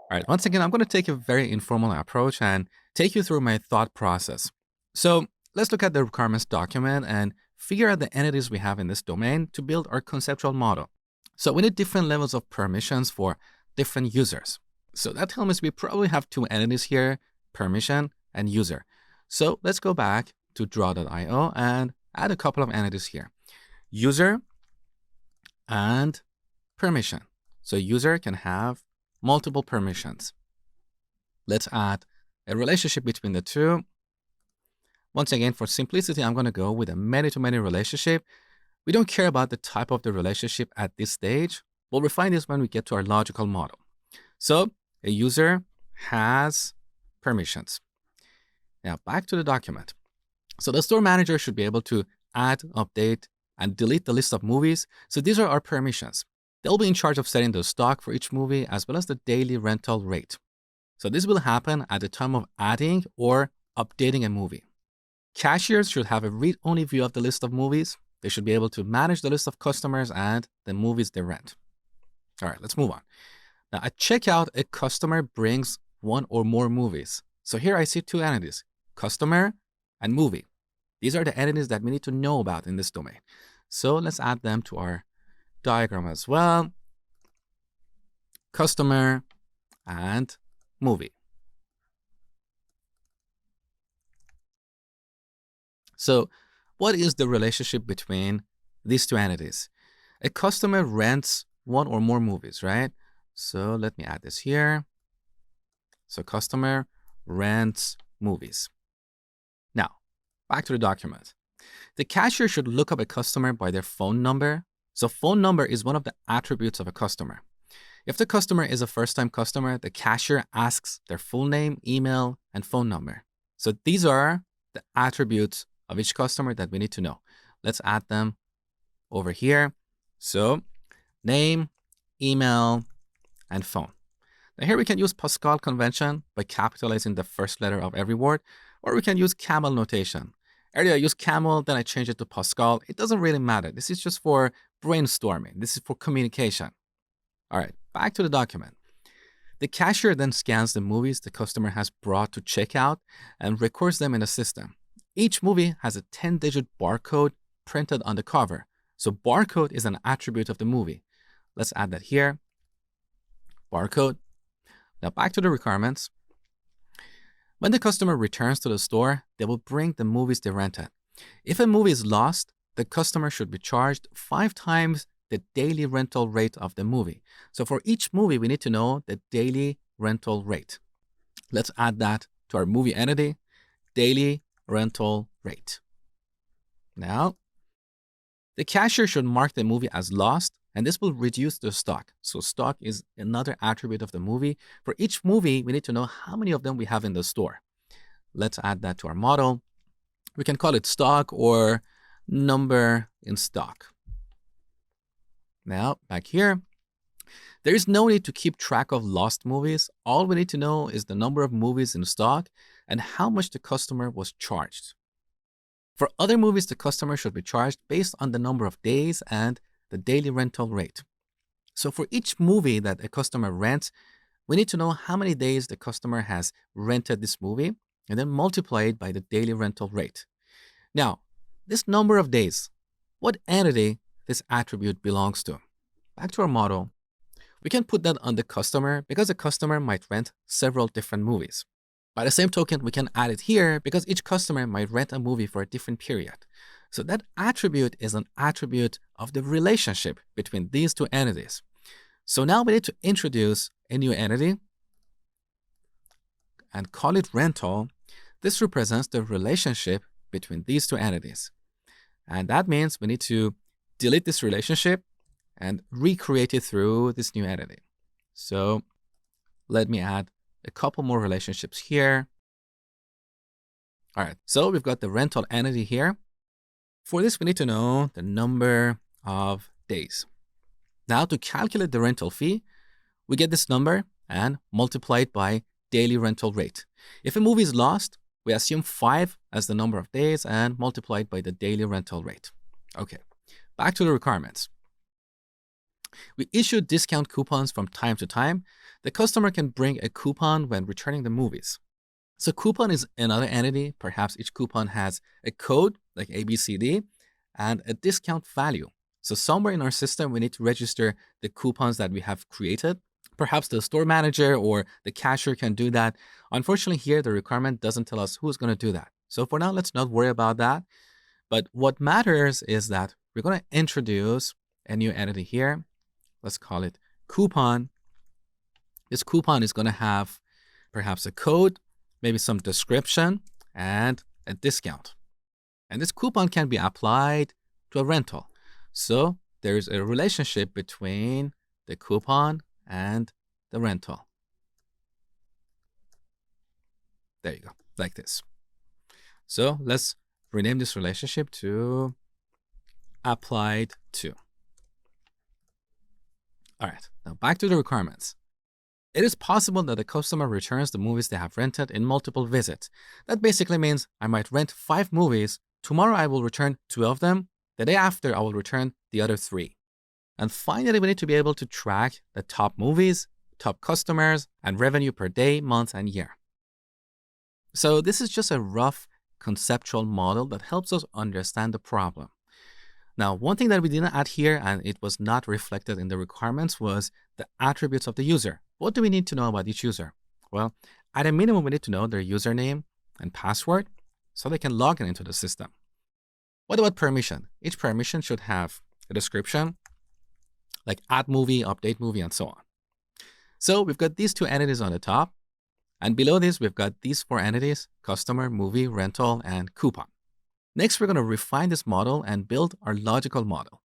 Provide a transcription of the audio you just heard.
All right, once again, I'm going to take a very informal approach and take you through my thought process. So let's look at the requirements document and figure out the entities we have in this domain to build our conceptual model. So we need different levels of permissions for different users. So that tells us we probably have two entities here, permission and user. So let's go back to draw.io and add a couple of entities here. User and permission. So user can have multiple permissions. Let's add a relationship between the two. Once again, for simplicity, I'm going to go with a many-to-many relationship. We don't care about the type of the relationship at this stage. We'll refine this when we get to our logical model. So a user has permissions. Now back to the document. So the store manager should be able to add, update, and delete the list of movies. So these are our permissions. They'll be in charge of setting the stock for each movie as well as the daily rental rate. So this will happen at the time of adding or updating a movie. Cashiers should have a read-only view of the list of movies. They should be able to manage the list of customers and the movies they rent. All right, let's move on. Now at checkout, a customer brings one or more movies. So here I see two entities, customer and movie. These are the entities that we need to know about in this domain. So let's add them to our diagram as well. Customer and movie. So what is the relationship between these two entities? A customer rents one or more movies, right? So let me add this here. So customer rents movies. Now, back to the document. The cashier should look up a customer by their phone number. So phone number is one of the attributes of a customer. If the customer is a first-time customer, the cashier asks their full name, email, and phone number. So these are the attributes of each customer that we need to know. Let's add them over here. So name, email, and phone. Now here we can use Pascal convention by capitalizing the first letter of every word, or we can use camel notation. Earlier I used camel, then I changed it to Pascal. It doesn't really matter. This is just for brainstorming. This is for communication. All right, back to the document. The cashier then scans the movies the customer has brought to checkout and records them in the system. Each movie has a 10-digit barcode printed on the cover. So barcode is an attribute of the movie. Let's add that here. Barcode. Now back to the requirements. When the customer returns to the store, they will bring the movies they rented. If a movie is lost, the customer should be charged 5 times the daily rental rate of the movie. So for each movie, we need to know the daily rental rate. Let's add that to our movie entity, daily rental rate. Now, the cashier should mark the movie as lost, and this will reduce the stock. So stock is another attribute of the movie. For each movie, we need to know how many of them we have in the store. Let's add that to our model. We can call it stock or number in stock. Now, back here, there is no need to keep track of lost movies. All we need to know is the number of movies in stock and how much the customer was charged. For other movies, the customer should be charged based on the number of days and the daily rental rate. So for each movie that a customer rents, we need to know how many days the customer has rented this movie and then multiply it by the daily rental rate. Now, this number of days, what entity this attribute belongs to? Back to our model, we can put that on the customer because the customer might rent several different movies. By the same token, we can add it here because each customer might rent a movie for a different period. So that attribute is an attribute of the relationship between these two entities. So now we need to introduce a new entity and call it rental. This represents the relationship between these two entities. And that means we need to delete this relationship and recreate it through this new entity. So let me add a couple more relationships here. All right, so we've got the rental entity here. For this, we need to know the number of days. Now to calculate the rental fee, we get this number and multiply it by daily rental rate. If a movie is lost, we assume 5 as the number of days and multiply it by the daily rental rate. Okay, back to the requirements. We issue discount coupons from time to time. The customer can bring a coupon when returning the movies. So coupon is another entity. Perhaps each coupon has a code like ABCD and a discount value. So somewhere in our system, we need to register the coupons that we have created. Perhaps the store manager or the cashier can do that. Unfortunately, here, the requirement doesn't tell us who's going to do that. So for now, let's not worry about that. But what matters is that we're going to introduce a new entity here. Let's call it coupon. This coupon is going to have perhaps a code, maybe some description, and a discount. And this coupon can be applied to a rental. So there's a relationship between the coupon and the rental. There you go, like this. So let's rename this relationship to applied to. All right, now back to the requirements. It is possible that the customer returns the movies they have rented in multiple visits. That basically means I might rent 5 movies. Tomorrow I will return 2 of them. The day after I will return the other 3. And finally, we need to be able to track the top movies, top customers, and revenue per day, month, and year. So this is just a rough conceptual model that helps us understand the problem. Now, one thing that we didn't add here, and it was not reflected in the requirements, was the attributes of the user. What do we need to know about each user? Well, at a minimum, we need to know their username and password so they can log in into the system. What about permission? Each permission should have a description, like add movie, update movie, and so on. So we've got these 2 entities on the top, and below this, we've got these 4 entities: customer, movie, rental, and coupon. Next, we're going to refine this model and build our logical model.